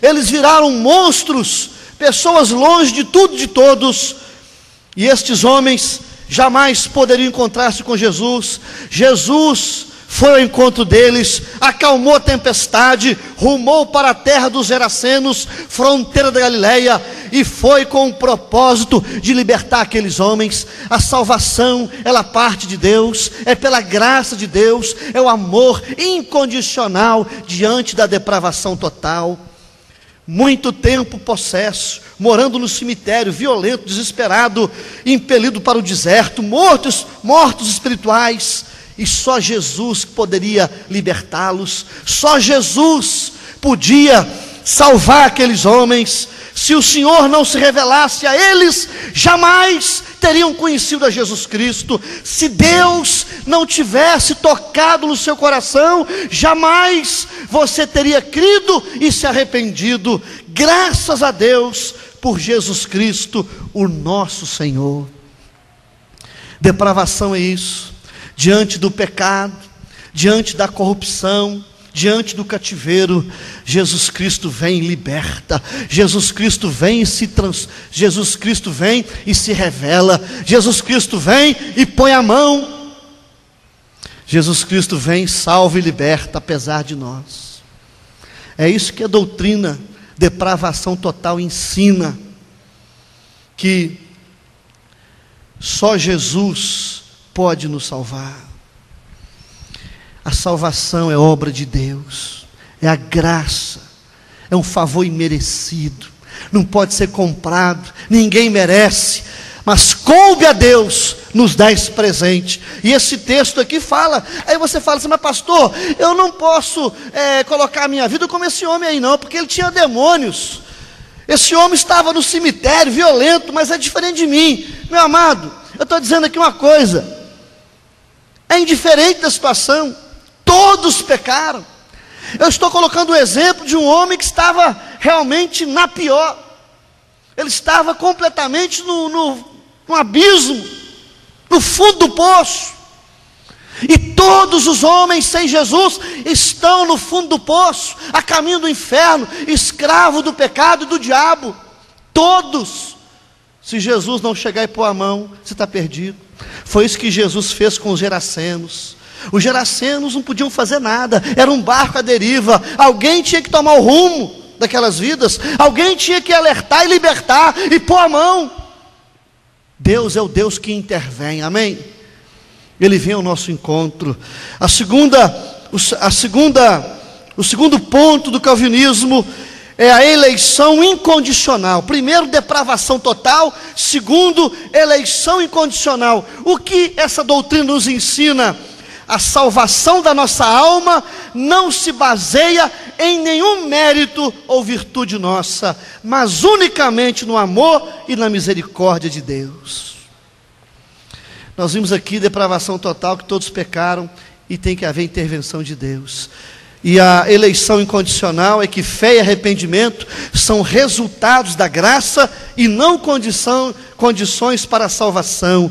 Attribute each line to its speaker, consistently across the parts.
Speaker 1: eles viraram monstros, pessoas longe de tudo e de todos, e estes homens jamais poderiam encontrar-se com Jesus. Jesus foi ao encontro deles, acalmou a tempestade, rumou para a terra dos Gerasenos, fronteira da Galileia, e foi com o propósito de libertar aqueles homens. A salvação, ela parte de Deus, é pela graça de Deus, é o amor incondicional diante da depravação total. Muito tempo possesso, morando no cemitério, violento, desesperado, impelido para o deserto, mortos espirituais, e só Jesus poderia libertá-los, só Jesus podia salvar aqueles homens. Se o Senhor não se revelasse a eles, jamais teriam conhecido a Jesus Cristo. Se Deus não tivesse tocado no seu coração, jamais você teria crido e se arrependido. Graças a Deus por Jesus Cristo, o nosso Senhor. Depravação é isso. Diante do pecado, diante da corrupção, diante do cativeiro, Jesus Cristo vem e liberta. Jesus Cristo vem Jesus Cristo vem e se revela. Jesus Cristo vem e põe a mão. Jesus Cristo vem, salva e liberta, apesar de nós. É isso que a doutrina depravação total ensina, que só Jesus pode nos salvar. A salvação é obra de Deus, é a graça, é um favor imerecido, não pode ser comprado, ninguém merece, mas coube a Deus nos dar esse presente. E esse texto aqui fala, aí você fala assim, mas pastor, eu não posso colocar a minha vida como esse homem aí não, porque ele tinha demônios. Esse homem estava no cemitério, violento, mas é diferente de mim. Meu amado, eu estou dizendo aqui uma coisa, é indiferente da situação, todos pecaram. Eu estou colocando o exemplo de um homem que estava realmente na pior, ele estava completamente no abismo, no fundo do poço, e todos os homens sem Jesus estão no fundo do poço, a caminho do inferno, escravo do pecado e do diabo, todos. Se Jesus não chegar e pôr a mão, você está perdido. Foi isso que Jesus fez com os Gerasenos. Os Gerasenos não podiam fazer nada, era um barco à deriva, alguém tinha que tomar o rumo daquelas vidas, alguém tinha que alertar e libertar e pôr a mão. Deus é o Deus que intervém, amém? Ele vem ao nosso encontro. O segundo ponto do calvinismo é a eleição incondicional. Primeiro, depravação total. Segundo, eleição incondicional. O que essa doutrina nos ensina? A salvação da nossa alma não se baseia em nenhum mérito ou virtude nossa, mas unicamente no amor e na misericórdia de Deus. Nós vimos aqui depravação total, que todos pecaram e tem que haver intervenção de Deus. E a eleição incondicional é que fé e arrependimento são resultados da graça e não condições para a salvação.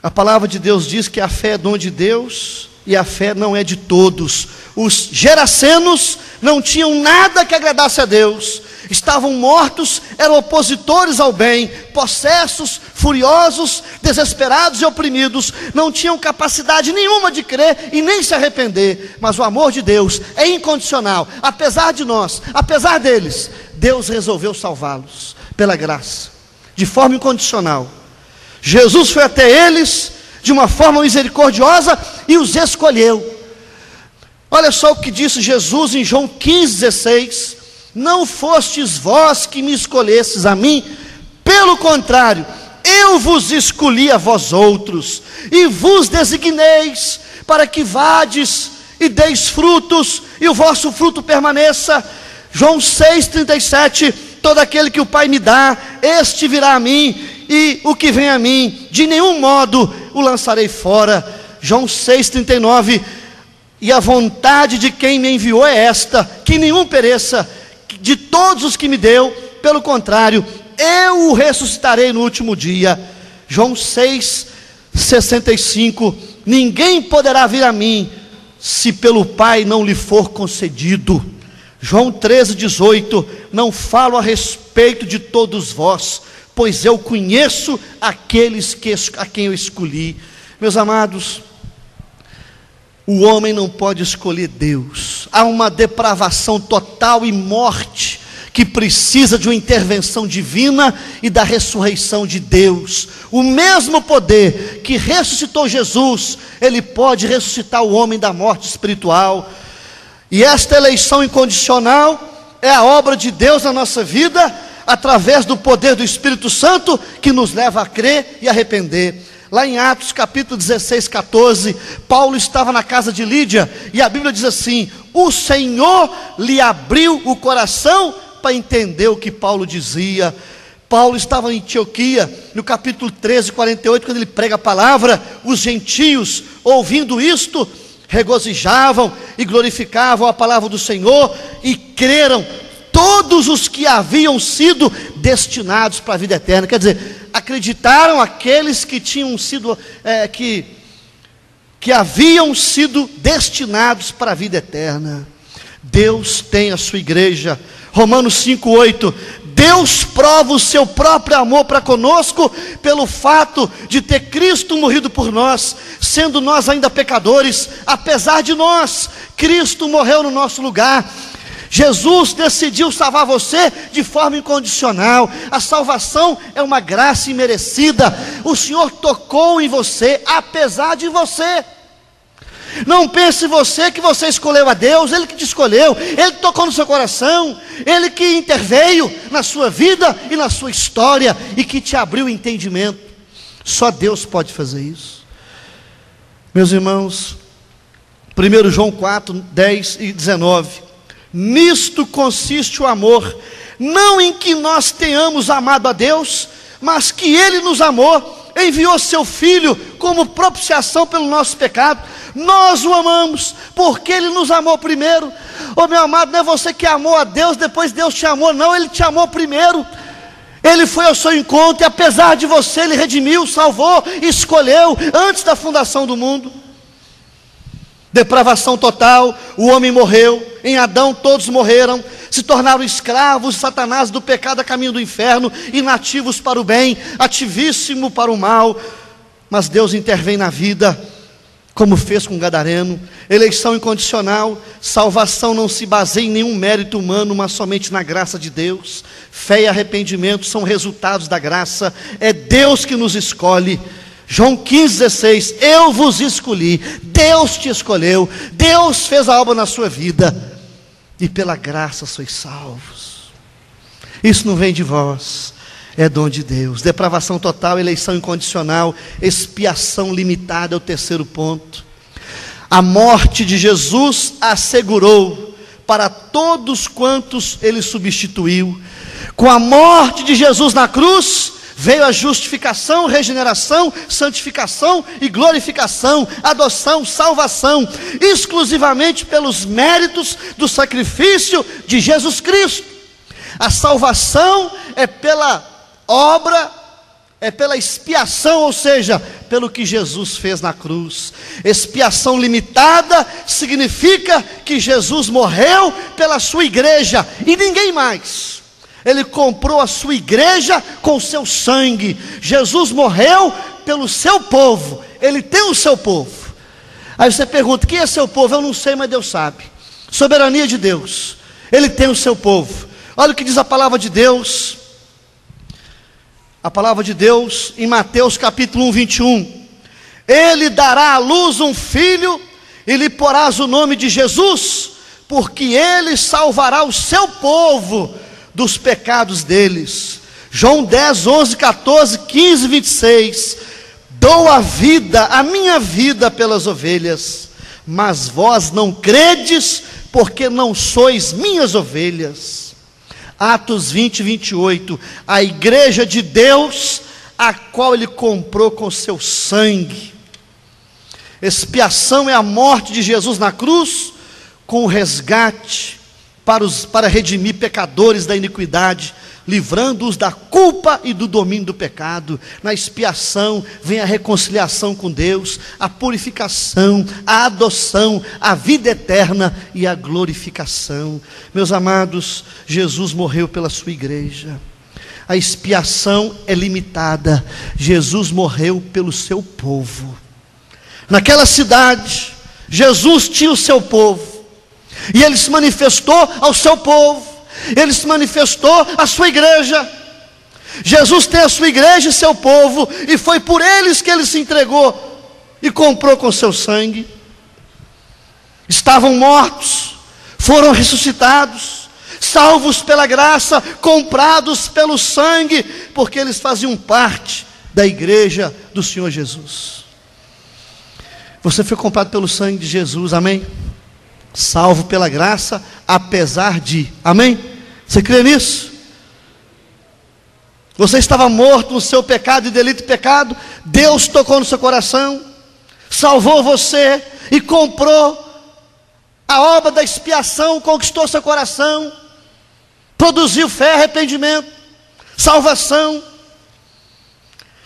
Speaker 1: A palavra de Deus diz que a fé é dom de Deus e a fé não é de todos. Os Gerasenos não tinham nada que agradasse a Deus, estavam mortos, eram opositores ao bem, possessos, furiosos, desesperados e oprimidos, não tinham capacidade nenhuma de crer e nem se arrepender, mas o amor de Deus é incondicional. Apesar de nós, apesar deles, Deus resolveu salvá-los pela graça, de forma incondicional. Jesus foi até eles de uma forma misericordiosa e os escolheu. Olha só o que disse Jesus em João 15,16: não fostes vós que me escolhestes a mim, pelo contrário, eu vos escolhi a vós outros, e vos designeis para que vades e deis frutos, e o vosso fruto permaneça. João 6,37: todo aquele que o Pai me dá, este virá a mim, e o que vem a mim, de nenhum modo o lançarei fora. João 6,39: e a vontade de quem me enviou é esta, que nenhum pereça de todos os que me deu, pelo contrário, eu o ressuscitarei no último dia. João 6,65: ninguém poderá vir a mim, se pelo Pai não lhe for concedido. João 13:18, não falo a respeito de todos vós, pois eu conheço aqueles a quem eu escolhi. Meus amados, o homem não pode escolher Deus. Há uma depravação total e morte que precisa de uma intervenção divina e da ressurreição de Deus. O mesmo poder que ressuscitou Jesus, ele pode ressuscitar o homem da morte espiritual. E esta eleição incondicional é a obra de Deus na nossa vida, através do poder do Espírito Santo, que nos leva a crer e arrepender. Lá em Atos capítulo 16, 14, Paulo estava na casa de Lídia, e a Bíblia diz assim: o Senhor lhe abriu o coração para entender o que Paulo dizia. Paulo estava em Antioquia, no capítulo 13, 48, quando ele prega a palavra, os gentios, ouvindo isto, regozijavam e glorificavam a palavra do Senhor, e creram todos os que haviam sido destinados para a vida eterna. Quer dizer, acreditaram aqueles que tinham sido, que haviam sido destinados para a vida eterna. Deus tem a sua igreja. Romanos 5:8, Deus prova o seu próprio amor para conosco, pelo fato de ter Cristo morrido por nós, sendo nós ainda pecadores. Apesar de nós, Cristo morreu no nosso lugar. Jesus decidiu salvar você de forma incondicional. A salvação é uma graça imerecida. O Senhor tocou em você, apesar de você. Não pense você que você escolheu a Deus. Ele que te escolheu, Ele que tocou no seu coração, Ele que interveio na sua vida e na sua história, e que te abriu o entendimento. Só Deus pode fazer isso. Meus irmãos, 1 João 4, 10 e 19, nisto consiste o amor, não em que nós tenhamos amado a Deus, mas que Ele nos amou, enviou seu Filho como propiciação pelo nosso pecado. Nós o amamos porque Ele nos amou primeiro. Oh, meu amado, não é você que amou a Deus, depois Deus te amou, não, Ele te amou primeiro. Ele foi ao seu encontro, e apesar de você, Ele redimiu, salvou, escolheu, antes da fundação do mundo. Depravação total, o homem morreu, em Adão todos morreram, se tornaram escravos de Satanás, do pecado a caminho do inferno, inativos para o bem, ativíssimo para o mal. Mas Deus intervém na vida, como fez com o gadareno. Eleição incondicional, salvação não se baseia em nenhum mérito humano, mas somente na graça de Deus. Fé e arrependimento são resultados da graça, é Deus que nos escolhe. João 15,16, eu vos escolhi, Deus te escolheu, Deus fez a obra na sua vida, e pela graça sois salvos. Isso não vem de vós, é dom de Deus. Depravação total, eleição incondicional, expiação limitada é o terceiro ponto. A morte de Jesus assegurou para todos quantos Ele substituiu. Com a morte de Jesus na cruz, veio a justificação, regeneração, santificação e glorificação, adoção, salvação, exclusivamente pelos méritos do sacrifício de Jesus Cristo. A salvação é pela obra, é pela expiação, ou seja, pelo que Jesus fez na cruz. Expiação limitada significa que Jesus morreu pela sua igreja e ninguém mais. Ele comprou a sua igreja com o seu sangue. Jesus morreu pelo seu povo. Ele tem o seu povo. Aí você pergunta, quem é seu povo? Eu não sei, mas Deus sabe. Soberania de Deus. Ele tem o seu povo. Olha o que diz a palavra de Deus. A palavra de Deus em Mateus capítulo 1, 21. Ele dará à luz um filho, e lhe porás o nome de Jesus, porque ele salvará o seu povo dos pecados deles. João 10, 11, 14, 15, 26. Dou a vida, a minha vida pelas ovelhas, mas vós não credes, porque não sois minhas ovelhas. Atos 20, 28. A igreja de Deus, a qual Ele comprou com seu sangue. Expiação é a morte de Jesus na cruz, com o resgate para redimir pecadores da iniquidade, livrando-os da culpa e do domínio do pecado. Na expiação vem a reconciliação com Deus, a purificação, a adoção, a vida eterna e a glorificação. Meus amados, Jesus morreu pela sua igreja. A expiação é limitada. Jesus morreu pelo seu povo. Naquela cidade, Jesus tinha o seu povo, e Ele se manifestou ao seu povo. Ele se manifestou à sua igreja. Jesus tem a sua igreja e seu povo, e foi por eles que Ele se entregou e comprou com seu sangue. Estavam mortos, foram ressuscitados, salvos pela graça, comprados pelo sangue, porque eles faziam parte da igreja do Senhor Jesus. Você foi comprado pelo sangue de Jesus, amém? Salvo pela graça, apesar de, amém? Você crê nisso? Você estava morto no seu pecado e delito e pecado, Deus tocou no seu coração, salvou você e comprou a obra da expiação, conquistou seu coração, produziu fé, arrependimento, salvação.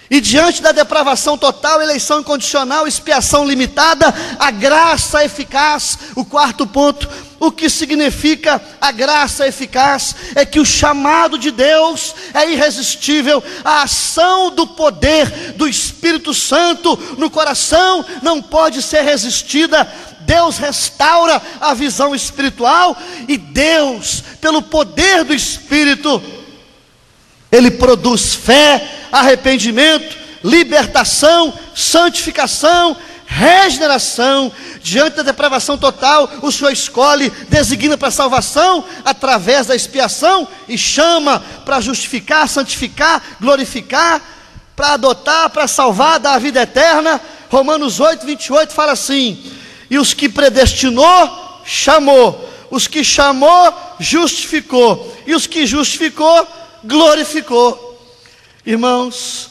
Speaker 1: E diante da depravação total, eleição incondicional, expiação limitada, a graça eficaz. O quarto ponto, o que significa a graça eficaz? É que o chamado de Deus é irresistível. A ação do poder do Espírito Santo no coração não pode ser resistida. Deus restaura a visão espiritual, e Deus, pelo poder do Espírito, Ele produz fé, arrependimento, libertação, santificação, regeneração. Diante da depravação total, o Senhor escolhe, designa para a salvação através da expiação, e chama para justificar, santificar, glorificar, para adotar, para salvar, dar a vida eterna. Romanos 8, 28 fala assim: e os que predestinou, chamou; os que chamou, justificou; e os que justificou, glorificou. Irmãos,